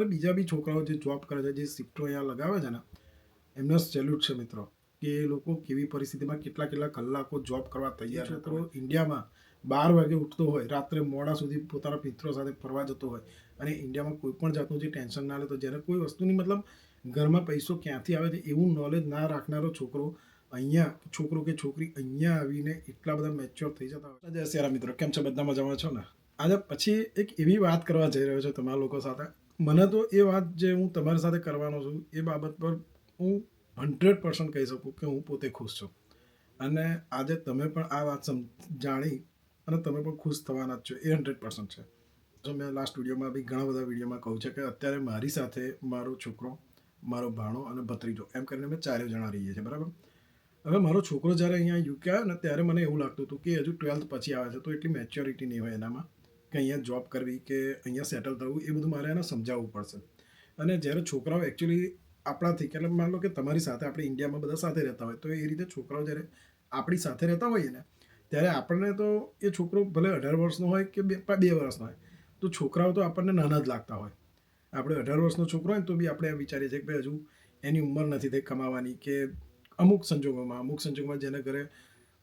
અને બીજા બી છોકરાઓ જે જોબ કરે છે, જે શિફ્ટો અહીંયા લગાવે છે ને, એમનો સેલ્યુટ છે મિત્રો, કે એ લોકો કેવી પરિસ્થિતિમાં કેટલા કેટલા કલાકો જોબ કરવા તૈયાર છે. છોકરો ઇન્ડિયામાં 12 વાગે ઉઠતો હોય, રાત્રે મોડા સુધી પોતાના મિત્રો સાથે ફરવા જતો હોય, અને ઇન્ડિયામાં કોઈ પણ જાતનું જે ટેન્શન ના લેતો, જેને કોઈ વસ્તુની મતલબ ઘરમાં પૈસો ક્યાંથી આવે છે એવું નોલેજ ના રાખનારો છોકરો અહીંયા, છોકરો કે છોકરી અહીંયા આવીને એટલા બધા મેચ્યોર થઈ જતા હોય. જય સિયારામ મિત્રો, કેમ છો? બધા મજામાં છો ને? આજે પછી એક એવી વાત કરવા જઈ રહ્યો છું તમારા લોકો સાથે. મને તો એ વાત જે હું તમારી સાથે કરવાનો છું એ બાબત પર હું 100% કહી શકું કે હું પોતે ખુશ છું. અને આજે તમે પણ આ વાત જાણી અને તમે પણ ખુશ થવાના જ છો, એ 100% છે. જો મેં લાસ્ટ વિડીયોમાં બી ઘણા બધા વિડીયોમાં કહું છે કે અત્યારે મારી સાથે મારો છોકરો, મારો ભાણો અને ભત્રીજો એમ કરીને અમે 4 જણા રહીએ છીએ, બરાબર. હવે મારો છોકરો જ્યારે અહીંયા યુકે આવ્યો ને ત્યારે મને એવું લાગતું હતું કે હજુ 12th પછી આવે છે, તો એટલી મેચ્યોરિટી નહીં હોય એનામાં કે અહીંયા જોબ કરવી કે અહીંયા સેટલ થવું, એ બધું મારે એને સમજાવવું પડશે. અને જ્યારે છોકરાઓ એકચ્યુઅલી આપણાથી, એટલે માન લો કે તમારી સાથે આપણે ઇન્ડિયામાં બધા સાથે રહેતા હોય, તો એ રીતે છોકરાઓ જ્યારે આપણી સાથે રહેતા હોઈએ ને ત્યારે આપણને તો એ છોકરો ભલે 18 વર્ષનો હોય કે 2 વર્ષનો હોય, તો છોકરાઓ તો આપણને નાના જ લાગતા હોય. આપણે 18 વર્ષનો છોકરો હોય તો બી આપણે એમ વિચારીએ છીએ કે હજુ એની ઉંમર નથી થઈ કમાવાની, કે અમુક સંજોગોમાં જેને ઘરે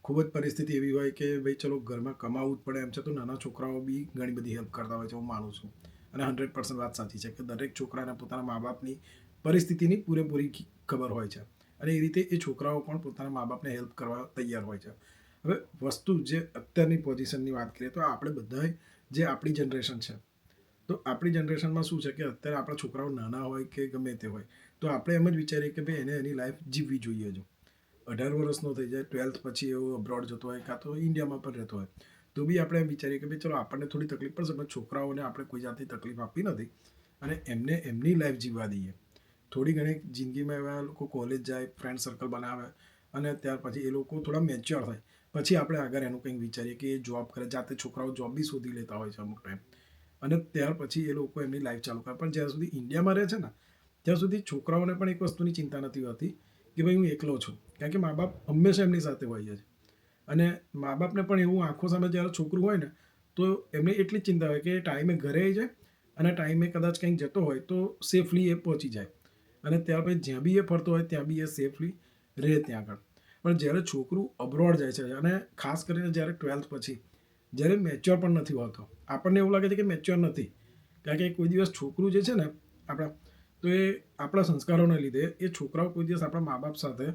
ખૂબ જ પરિસ્થિતિ એવી હોય કે ભાઈ ચલો ઘરમાં કમાવું જ પડે એમ છે, તો નાના છોકરાઓ બી ઘણી બધી હેલ્પ કરતા હોય છે, હું માનું છું. અને 100% વાત સાચી છે કે દરેક છોકરાને પોતાના મા બાપની પરિસ્થિતિની પૂરેપૂરી ખબર હોય છે, અને એ રીતે એ છોકરાઓ પણ પોતાના મા બાપને હેલ્પ કરવા તૈયાર હોય છે. હવે વસ્તુ જે અત્યારની પોઝિશનની વાત કરીએ તો આપણે બધાએ જે આપણી જનરેશન છે, તો આપણી જનરેશનમાં શું છે કે અત્યારે આપણા છોકરાઓ નાના હોય કે ગમે તે હોય, તો આપણે એમ જ વિચારીએ કે ભાઈ એને એની લાઈફ જીવવી જોઈએ. જો 18 વર્ષનો થઈ જાય, 12th પછી એવો અબ્રોડ જતો હોય કાં તો ઇન્ડિયામાં પણ રહેતો હોય, તો બી આપણે એમ વિચારીએ કે ભાઈ ચલો આપણને થોડી તકલીફ પડશે, પણ છોકરાઓને આપણે કોઈ જાતની તકલીફ આપવી નથી અને એમને એમની લાઈફ જીવવા દઈએ. થોડી ઘણી જિંદગીમાં એવા લોકો કોલેજ જાય, ફ્રેન્ડ સર્કલ બનાવે, અને ત્યાર પછી એ લોકો થોડા મેચ્યોર થાય, પછી આપણે આગળ એનું કંઈક વિચારીએ કે એ જોબ કરે. જાતે છોકરાઓ જોબ બી શોધી લેતા હોય છે અમુક ટાઈમ, અને ત્યાર પછી એ લોકો એમની લાઈફ ચાલુ કરે. પણ જ્યાં સુધી ઇન્ડિયામાં રહે છે ને ત્યાં સુધી છોકરાઓને પણ એક વસ્તુની ચિંતા નથી હોતી કે ભાઈ હું એકલો છું, કારણ કે મા બાપ હંમેશા એમની સાથે હોય છે. અને મા બાપને પણ એવું આંખો સામે જ્યારે છોકરું હોય ને તો એમને એટલી જ ચિંતા હોય કે ટાઈમે ઘરે આવી જાય અને ટાઈમે કદાચ કંઈક જતો હોય તો સેફલી એ પહોંચી જાય, અને ત્યાર પછી જ્યાં બી એ ફરતો હોય ત્યાં બી એ સેફલી રહે ત્યાં આગળ. પણ જ્યારે છોકરું અબ્રોડ જાય છે, અને ખાસ કરીને જ્યારે 12th પછી જ્યારે મેચ્યોર પણ નથી હોતો, આપણને એવું લાગે છે કે મેચ્યોર નથી, કારણ કે કોઈ દિવસ છોકરું જે છે ને આપણા, તો એ આપણા સંસ્કારોને લીધે એ છોકરાઓ કોઈ દિવસ આપણા મા બાપ સાથે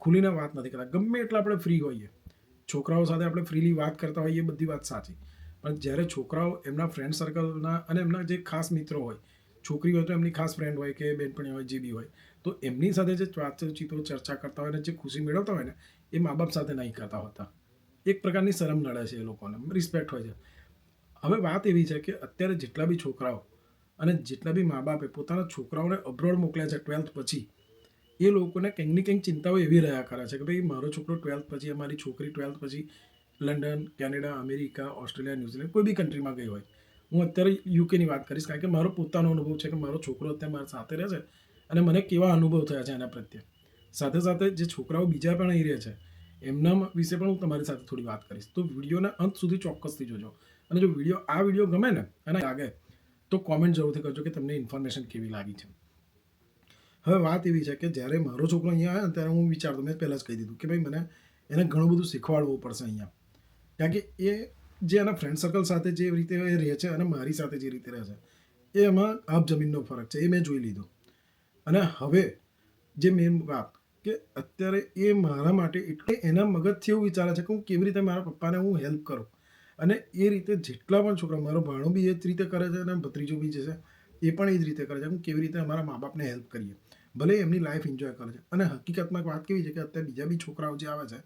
ખુલીને વાત નથી કરતા. ગમે એટલા આપણે ફ્રી હોઈએ, છોકરાઓ સાથે આપણે ફ્રીલી વાત કરતા હોઈએ, એ બધી વાત સાચી, પણ જ્યારે છોકરાઓ એમના ફ્રેન્ડ સર્કલના અને એમના જે ખાસ મિત્રો હોય, છોકરી હોય તો એમની ખાસ ફ્રેન્ડ હોય કે બેનપણી હોય, જે બી હોય, તો એમની સાથે જે વાતચીતો ચર્ચા કરતા હોય ને જે ખુશી મેળવતા હોય ને એ મા બાપ સાથે નહીં કરતા હોતા. એક પ્રકારની શરમ નડે છે એ લોકોને, રિસ્પેક્ટ હોય છે. હવે વાત એવી છે કે અત્યારે જેટલા બી છોકરાઓ અને જેટલા બી મા બાપે પોતાના છોકરાઓને અબ્રોડ મોકલ્યા છે 12th પછી, એ લોકોને કંઈક ને કંઈક ચિંતાઓ એવી રહ્યા કરે છે કે ભાઈ મારો છોકરો 12th પછી, અમારી છોકરી 12th પછી London, Canada, America, Australia, New Zealand કોઈ બી કન્ટ્રીમાં ગઈ હોય. હું અત્યારે યુકેની વાત કરીશ, કારણ કે મારો પોતાનો અનુભવ છે કે મારો છોકરો અત્યારે મારી સાથે રહે છે અને મને કેવા અનુભવ થયા છે એના પ્રત્યે. સાથે સાથે જે છોકરાઓ બીજા પણ અહીં રહે છે એમના વિશે પણ હું તમારી સાથે થોડી વાત કરીશ. તો વિડીયોના અંત સુધી ચોક્કસથી જોજો, અને જો આ વિડીયો ગમે ને અને લાગે તો કોમેન્ટ જરૂરથી કરજો કે તમને ઇન્ફોર્મેશન કેવી લાગી છે. હવે વાત એવી છે કે જ્યારે મારો છોકરો અહીંયા આવ્યો ને ત્યારે હું વિચારતો, મેં પહેલાં જ કહી દીધું કે ભાઈ મને એને ઘણું બધું શીખવાડવું પડશે અહીંયા, કારણ કે એ જે એના ફ્રેન્ડ સર્કલ સાથે જે રીતે એ રહે છે અને મારી સાથે જે રીતે રહે છે એ એમાં આપ જમીનનો ફરક છે, એ મેં જોઈ લીધો. અને હવે જે મેઇન વાત કે અત્યારે એ મારા માટે એટલે એના મગજથી એવું વિચારે છે કે હું કેવી રીતે મારા પપ્પાને હું હેલ્પ કરું, અને એ રીતે જેટલા પણ છોકરા, મારો ભાણો બી એ જ રીતે કરે છે અને ભત્રીજો બી જે છે એ પણ એ જ રીતે કરે છે, હું કેવી રીતે અમારા મા બાપને હેલ્પ કરીએ, ભલે એમની લાઈફ એન્જોય કરે છે. અને હકીકતમાં વાત કેવી છે કે અત્યારે બીજા બી છોકરાઓ જે આવે છે,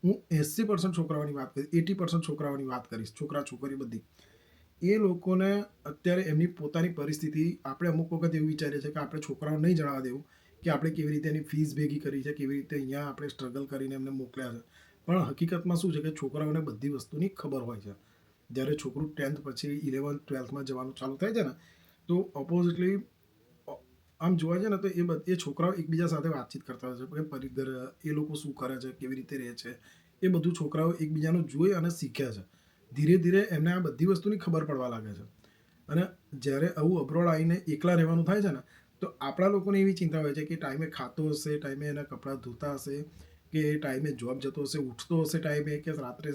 હું 80% છોકરાઓની વાત કરીશ, 80% છોકરાઓની વાત કરીશ, છોકરા છોકરી બધી, એ લોકોને અત્યારે એમની પોતાની પરિસ્થિતિ, આપણે અમુક વખત એવું વિચારીએ છીએ કે આપણે છોકરાઓને નહીં જણાવવા દેવું કે આપણે કેવી રીતે એની ફીસ ભેગી કરી છે, કેવી રીતે અહીંયા આપણે સ્ટ્રગલ કરીને એમને મોકલ્યા છે. પણ હકીકતમાં શું છે કે છોકરાઓને બધી વસ્તુની ખબર હોય છે. જ્યારે છોકરું 10th પછી 11th 12thમાં જવાનું ચાલુ થાય છે ને, તો ઓપોઝિટલી આમ જોવા જાય ને તો એ છોકરાઓ એકબીજા સાથે વાતચીત કરતા હોય છે કે પરિઘર એ લોકો શું કરે છે, કેવી રીતે રહે છે, એ બધું છોકરાઓ એકબીજાનું જોઈ અને શીખ્યા છે. ધીરે ધીરે એમને આ બધી વસ્તુની ખબર પડવા લાગે છે. અને જ્યારે આવું અબ્રોડ આવીને એકલા રહેવાનું થાય છે ને, તો આપણા લોકોને એવી ચિંતા હોય છે કે ટાઈમે ખાતો હશે, ટાઈમે એના કપડાં ધોતા હશે, કે ટાઈમે જોબ જતો હશે, ઉઠતો હશે ટાઈમે, કે રાત્રે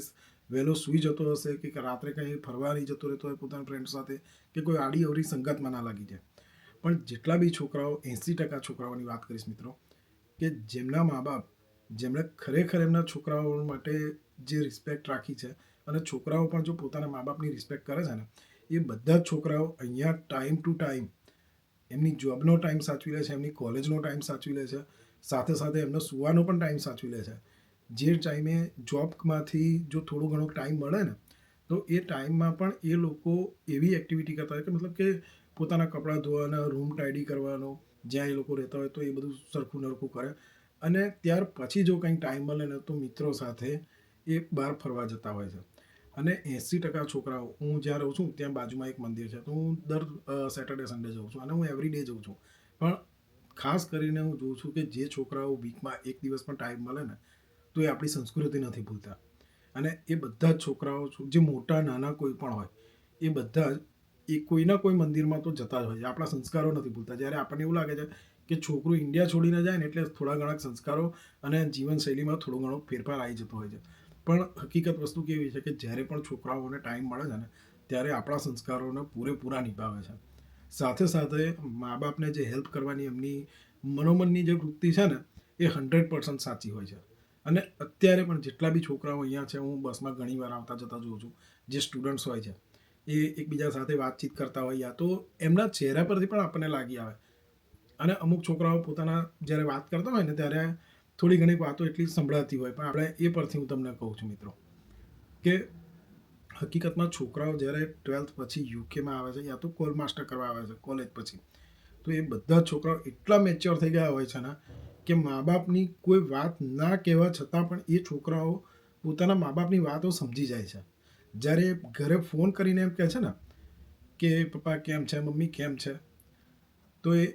વહેલો સૂઈ જતો હશે, કે રાત્રે કંઈ ફરવા નહીં જતો રહેતો હોય પોતાના ફ્રેન્ડ સાથે, કે કોઈ આડી અવરી સંગતમાં ના લાગી જાય. પણ જેટલા બી છોકરાઓ, 80% છોકરાઓની વાત કરીશ મિત્રો, કે જેમના મા બાપ, જેમણે ખરેખર એમના છોકરાઓ માટે જે રિસ્પેક્ટ રાખી છે, અને છોકરાઓ પણ જો પોતાના મા બાપની રિસ્પેક્ટ કરે છે ને, એ બધા જ છોકરાઓ અહીંયા ટાઈમ ટુ ટાઈમ એમની જોબનો ટાઈમ સાચવી લે છે, એમની કોલેજનો ટાઈમ સાચવી લે છે, સાથે સાથે એમનો સુવાનો પણ ટાઈમ સાચવી લે છે. જે ટાઈમે જોબમાંથી જો થોડો ઘણો ટાઈમ મળે ને, તો એ ટાઈમમાં પણ એ લોકો એવી એક્ટિવિટી કરતા હોય કે મતલબ કે પોતાના કપડાં ધોવાના, રૂમ ટાઈડી કરવાનો, જ્યાં એ લોકો રહેતા હોય તો એ બધું સરખું નરખું કરે. અને ત્યાર પછી જો કંઈ ટાઈમ મળે ને, તો મિત્રો સાથે એ બહાર ફરવા જતા હોય છે. અને 80% છોકરાઓ, હું જ્યાં રહું છું ત્યાં બાજુમાં એક મંદિર છે, તો હું દર સેટરડે સન્ડે જાઉં છું, અને હું એવરી ડે જાઉં છું. પણ ખાસ કરીને હું જોઉં છું કે જે છોકરાઓ વીકમાં એક દિવસ પણ ટાઈમ મળે ને, તો એ આપણી સંસ્કૃતિ નથી ભૂલતા. અને એ બધા જ છોકરાઓ, જે મોટા નાના કોઈ પણ હોય, એ બધા જ એ કોઈના કોઈ મંદિરમાં તો જતા જ હોય છે. આપણા સંસ્કારો નથી ભૂલતા. જ્યારે આપણને એવું લાગે છે કે છોકરું ઇન્ડિયા છોડીને જાય ને એટલે થોડા ઘણા સંસ્કારો અને જીવનશૈલીમાં થોડો ઘણો ફેરફાર આવી જતો હોય છે. પણ હકીકત વસ્તુ કેવી છે કે જ્યારે પણ છોકરાઓને ટાઈમ મળે છે ને, ત્યારે આપણા સંસ્કારોને પૂરેપૂરા નિભાવે છે. સાથે સાથે મા બાપને જે હેલ્પ કરવાની એમની મનોમનની જે વૃત્તિ છે ને, એ 100% સાચી હોય છે. અને અત્યારે પણ જેટલા બી છોકરાઓ અહીંયા છે, હું બસમાં ઘણી વાર આવતા જતા જોઉં છું, જે સ્ટુડન્ટ્સ હોય છે, એ એકબીજા સાથે વાતચીત કરતા હોય, યા તો એમના ચહેરા પરથી પણ આપણને લાગી આવે. અને અમુક છોકરાઓ પોતાના જ્યારે વાત કરતા હોય ને, ત્યારે થોડી ઘણી વાતો એટલી સંભળાતી હોય, પણ આપણે એ પરથી હું તમને કહું છું મિત્રો, કે હકીકતમાં છોકરાઓ જ્યારે 12th પછી યુકેમાં આવે છે, યા તો કોલ માસ્ટર કરવા આવે છે કોલેજ પછી, તો એ બધા છોકરાઓ એટલા મેચ્યોર થઈ ગયા હોય છે ને, કે મા બાપની કોઈ વાત ના કહેવા છતાં પણ એ છોકરાઓ પોતાના મા બાપની વાતો સમજી જાય છે. જ્યારે ઘરે ફોન કરીને એમ કહે છે ને કે પપ્પા કેમ છે, મમ્મી કેમ છે, તો એ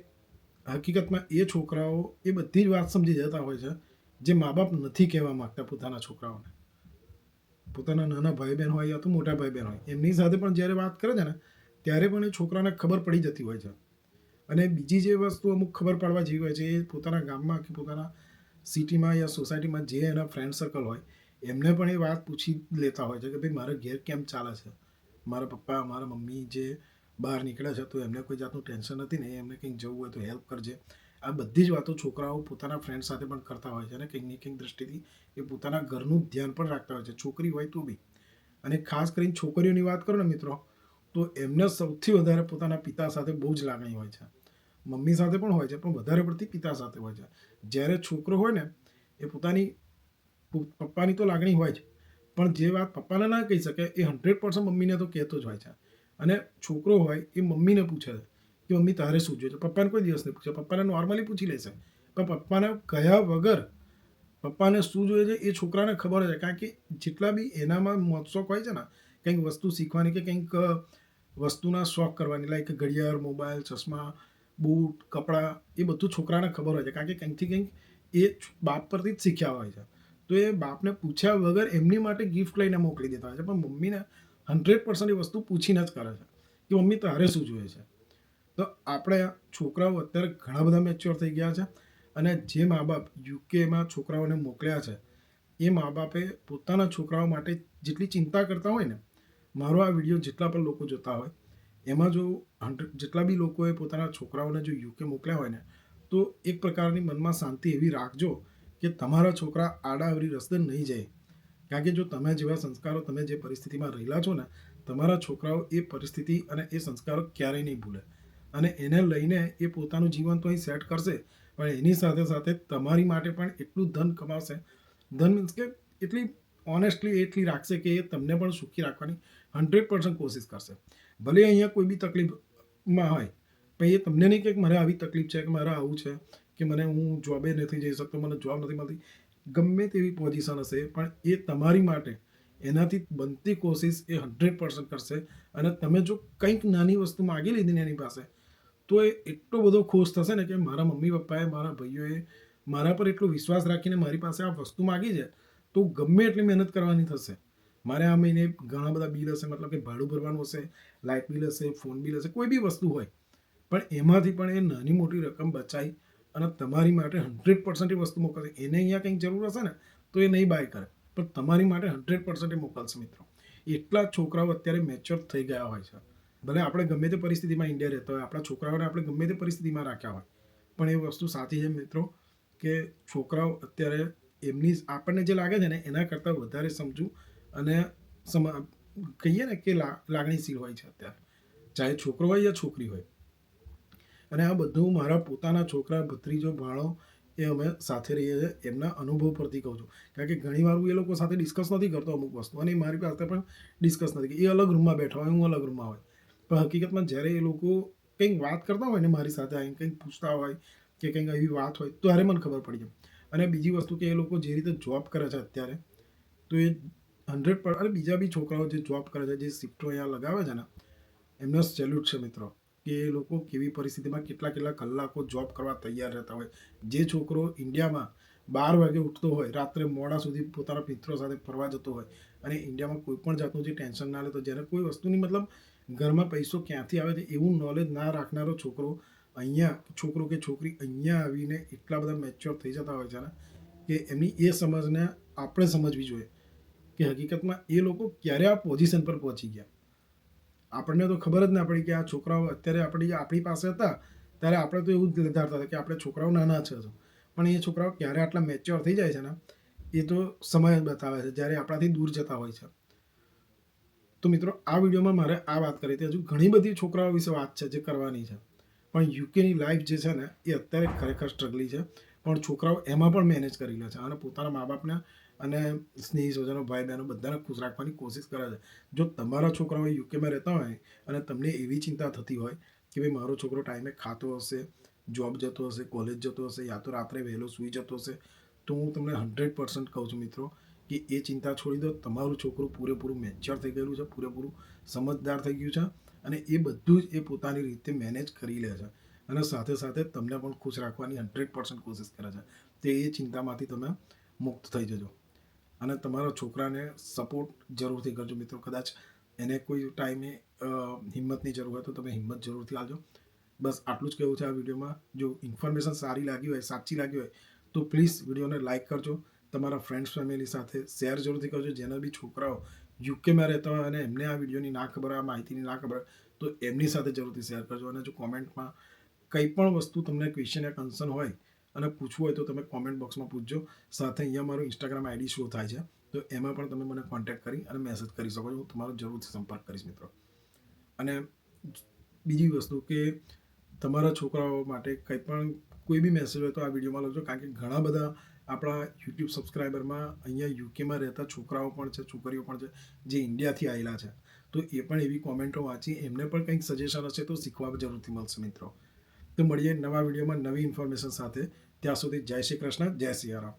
હકીકતમાં એ છોકરાઓ એ બધી જ વાત સમજી જતા હોય છે, જે મા બાપ નથી કહેવા માગતા પોતાના છોકરાઓને. પોતાના નાના ભાઈ બહેન હોય યા તો મોટા ભાઈ બહેન હોય, એમની સાથે પણ જ્યારે વાત કરે છે ને, ત્યારે પણ એ છોકરાને ખબર પડી જતી હોય છે. અને બીજી જે વસ્તુ અમુક ખબર પાડવા જેવી હોય છે, એ પોતાના ગામમાં કે પોતાના સિટીમાં યા સોસાયટીમાં જે એના ફ્રેન્ડ સર્કલ હોય, એમને પણ એ વાત પૂછી લેતા હોય છે કે ભાઈ મારા ઘેર કેમ ચાલે છે, મારા પપ્પા મારા મમ્મી જે બહાર નીકળ્યા છે, તો એમને કોઈ જાતનું ટેન્શન નથી ને, એમને કંઈક જવું હોય તો હેલ્પ કરજે. આ બધી જ વાતો છોકરાઓ પોતાના ફ્રેન્ડ સાથે પણ કરતા હોય છે, અને કંઈક ને કંઈક દ્રષ્ટિથી એ પોતાના ઘરનું ધ્યાન પણ રાખતા હોય છે, છોકરી હોય તો બી. અને ખાસ કરીને છોકરીઓની વાત કરો ને મિત્રો, તો એમને સૌથી વધારે પોતાના પિતા સાથે બહુ જ લાગણી હોય છે. મમ્મી સાથે પણ હોય છે, પણ વધારે પડતી પિતા સાથે હોય છે. જ્યારે છોકરો હોય ને, એ પોતાની પપ્પાની તો લાગણી હોય જ, પણ જે વાત પપ્પાને ના કહી શકે એ 100% મમ્મીને તો કહેતો જ હોય છે. અને છોકરો હોય એ મમ્મીને પૂછે છે કે મમ્મી તારે શું જોઈએ છે. પપ્પાને કોઈ દિવસ નહીં પૂછે, પપ્પાને નોર્મલી પૂછી લેશે, પણ પપ્પાને કહ્યા વગર પપ્પાને શું જોઈએ છે એ છોકરાને ખબર છે. કારણ કે જેટલા બી એનામાં મોજશોખ હોય છે ને, કંઈક વસ્તુ શીખવાની કે કંઈક વસ્તુના શોખ કરવાની, લાઈક ઘડિયાળ, મોબાઈલ, ચશ્મા, બૂટ, કપડાં, એ બધું છોકરાને ખબર હોય છે. કારણ કે કંઈકથી કંઈક એ બાપ પરથી જ શીખ્યા હોય છે. તો એ બાપને પૂછ્યા વગર એમની માટે ગિફ્ટ લઈને મોકલી દેતા હોય છે, પણ મમ્મીને 100% એ વસ્તુ પૂછીને જ કરે છે કે મમ્મી તારે શું જોઈએ છે. તો આપણે છોકરાઓ અત્યારે ઘણા બધા મેચ્યોર થઈ ગયા છે, અને જે મા બાપ યુકેમાં છોકરાઓને મોકલ્યા છે, એ મા બાપે પોતાના છોકરાઓ માટે જેટલી ચિંતા કરતા હોય ને, મારો આ વિડીયો જેટલા પણ લોકો જોતા હોય, એમાં જો જેટલા બી લોકોએ પોતાના છોકરાઓને જો યુકે મોકલ્યા હોય ને, તો એક પ્રકારની મનમાં શાંતિ એવી રાખજો કે તમારા છોકરા આડાઅવળી રસ્તે નહીં જાય. કારણ કે જો તમે જેવા સંસ્કારો, તમે જે પરિસ્થિતિમાં રહેલા છો ને, તમારા છોકરાઓ એ પરિસ્થિતિ અને એ સંસ્કારો ક્યારેય નહીં ભૂલે. અને એને લઈને એ પોતાનું જીવન તો અહીં સેટ કરશે, પણ એની સાથે સાથે તમારી માટે પણ એટલું ધન કમાશે. ધન મીન્સ કે એટલી ઓનેસ્ટલી એટલી રાખશે કે એ તમને પણ સુખી રાખવાની 100% કોશિશ કરશે. ભલે અહીંયા કોઈ બી તકલીફમાં હોય, પણ એ તમને નહીં કે મારે આવી તકલીફ છે, કે મારે આવું છે, કે મને હું જોબે નથી જઈ શકતો, મને જોબ નથી મળતી, ગમે તેવી પોઝિશન હશે, પણ એ તમારી માટે એનાથી બનતી કોશિશ એ 100% કરશે. અને તમે જો કંઈક નાની વસ્તુ માગી લીધી ને એની પાસે, તો એ એટલો બધો ખુશ થશે ને કે મારા મમ્મી પપ્પાએ, મારા ભાઈઓએ મારા પર એટલો વિશ્વાસ રાખીને મારી પાસે આ વસ્તુ માગી છે, તો ગમે એટલી મહેનત કરવાની થશે મારે આ મહિને ઘણા બધા બિલ હશે, મતલબ કે ભાડું ભરવાનું હશે, લાઇટ બિલ હશે, ફોન બિલ હશે, કોઈ બી વસ્તુ હોય, પણ એમાંથી પણ એ નાની મોટી રકમ બચાવી અને તમારી માટે 100% એ વસ્તુ મોકલશે. એને અહીંયા કંઈક જરૂર હશે ને તો એ નહીં બાય કરે, પણ તમારી માટે 100% એ મોકલશે મિત્રો. એટલા છોકરાઓ અત્યારે મેચ્યોર થઈ ગયા હોય છે. ભલે આપણે ગમે તે પરિસ્થિતિમાં ઇન્ડિયા રહેતા હોય, આપણા છોકરાઓને આપણે ગમે તે પરિસ્થિતિમાં રાખ્યા હોય, પણ એ વસ્તુ સાચી છે મિત્રો કે છોકરાઓ અત્યારે એમની આપણને જે લાગે છે ને એના કરતાં વધારે સમજવું અને કહીએ ને કે લાગણીશીલ હોય છે અત્યારે, ચાહે છોકરો હોય યા છોકરી હોય. અને આ બધું મારા પોતાના છોકરા, ભત્રીજો, ભાણો એ અમે સાથે રહીએ છીએ, એમના અનુભવ પરથી કહું છું. કારણ કે ઘણીવાર હું એ લોકો સાથે ડિસ્કસ નથી કરતો અમુક વસ્તુ, અને મારી પાસે પણ ડિસ્કસ નથી, એ અલગ રૂમમાં બેઠા હોય, હું અલગ રૂમમાં હોય, પણ હકીકતમાં જ્યારે એ લોકો કંઈક વાત કરતા હોય ને મારી સાથે આવીને કંઈક પૂછતા હોય કે કંઈક એવી વાત હોય તો ત્યારે મને ખબર પડી જાય. અને બીજી વસ્તુ કે એ લોકો જે રીતે જોબ કરે છે અત્યારે, તો એ 100%, અને બીજા બી છોકરાઓ જે જોબ કરે છે, જે શિફ્ટો અહીંયા લગાવે છે ને, એમનો સેલ્યુટ છે મિત્રો કે એ લોકો કેવી પરિસ્થિતિમાં કેટલા કેટલા કલાકો જોબ કરવા તૈયાર રહેતા હોય. જે છોકરો ઇન્ડિયામાં 12 વાગે ઉઠતો હોય, રાત્રે મોડા સુધી પોતાના મિત્રો સાથે ફરવા જતો હોય, અને ઇન્ડિયામાં કોઈ પણ જાતનું જે ટેન્શન ના લેતો, જેને કોઈ વસ્તુની મતલબ ઘરમાં પૈસો ક્યાંથી આવે છે એવું નોલેજ ના રાખનારો છોકરો કે છોકરી અહીંયા આવીને એટલા બધા મેચ્યોર થઈ જતા હોય છે ને કે એમની એ સમજને આપણે સમજવી જોઈએ કે હકીકતમાં એ લોકો ક્યારે આ પોઝિશન પર પહોંચી ગયા. આપણને તો ખબર જ ના પડી કે આ છોકરાઓ અત્યારે આપણી પાસે હતા ત્યારે આપણે તો એવું જ ધારતા હતા કે આપણે છોકરાઓ નાના છે, પણ એ છોકરાઓ ક્યારે આટલા મેચ્યોર થઈ જાય છે ને એ તો સમય જ બતાવે છે, જ્યારે આપણાથી દૂર જતા હોય છે. તો મિત્રો આ વિડીયોમાં મારે આ વાત કરી હતી. હજુ ઘણી બધી છોકરાઓ વિશે વાત છે જે કરવાની છે, પણ યુકેની લાઈફ જે છે ને એ અત્યારે ખરેખર સ્ટ્રગલી છે, પણ છોકરાઓ એમાં પણ મેનેજ કરી લે છે અને પોતાના મા બાપને અને સ્નેહી સ્વજનો, ભાઈ બહેનો બધાને ખુશ રાખવાની કોશિશ કરે છે. જો તમારા છોકરાઓ યુકેમાં રહેતા હોય અને તમને એવી ચિંતા થતી હોય કે ભાઈ મારો છોકરો ટાઈમે ખાતો હશે, જોબ જતો હશે, કોલેજ જતો હશે, યા તો રાત્રે વહેલો સૂઈ જતો હશે, તો હું તમને 100% કહું છું મિત્રો કે એ ચિંતા છોડી દો. તમારું છોકરું પૂરેપૂરું મેચ્યોર થઈ ગયેલું છે, પૂરેપૂરું સમજદાર થઈ ગયું છે, અને એ બધું જ એ પોતાની રીતે મેનેજ કરી લે છે, અને સાથે સાથે તમને પણ ખુશ રાખવાની 100% કોશિશ કરે છે. તો એ ચિંતામાંથી તમે મુક્ત થઈ જજો. અને તમારા છોકરાને સપોર્ટ જરૂરથી કરજો મિત્રો. કદાચ એને કોઈ ટાઈમે હિંમતની જરૂર હોય તો તમે હિંમત જરૂરથી આપજો. બસ આટલું જ કહેવું છે આ વિડીયોમાં. જો ઇન્ફોર્મેશન સારી લાગી હોય, સાચી લાગી હોય તો પ્લીઝ વિડીયોને લાઇક કરજો, તમારા ફ્રેન્ડ્સ ફેમિલી સાથે શેર જરૂરથી કરજો. જેના બી છોકરાઓ યુકેમાં રહેતા હોય અને એમને આ વિડીયોની ના ખબર, આ માહિતીની ના ખબર તો એમની સાથે જરૂરથી શેર કરજો. અને જો કોમેન્ટમાં કંઈ પણ વસ્તુ તમને ક્વેશ્ચન યા કન્સર્ન હોય અને પૂછવું હોય તો તમે કોમેન્ટ બોક્સમાં પૂછજો. સાથે અહીંયા મારું ઇન્સ્ટાગ્રામ આઈડી શો થાય છે, તો એમાં પણ તમે મને કોન્ટેક્ટ કરી અને મેસેજ કરી શકો છો. હું તમારો જરૂરથી સંપર્ક કરીશ મિત્રો. અને બીજી વસ્તુ કે તમારા છોકરાઓ માટે કંઈ પણ કોઈ બી મેસેજ હોય તો આ વિડીયોમાં લખજો, કારણ કે ઘણા બધા આપણા યુટ્યુબ સબસ્ક્રાઈબરમાં અહીંયા યુકેમાં રહેતા છોકરાઓ પણ છે, છોકરીઓ પણ છે જે ઇન્ડિયાથી આવેલા છે. તો એ પણ એવી કોમેન્ટો વાંચી એમને પણ કંઈક સજેશન હશે તો શીખવા જરૂરથી મળશે મિત્રો. તો મળીએ નવા વિડીયોમાં નવી ઇન્ફોર્મેશન સાથે. ત્યાં સુધી જય શ્રી કૃષ્ણ, જય સિયારામ.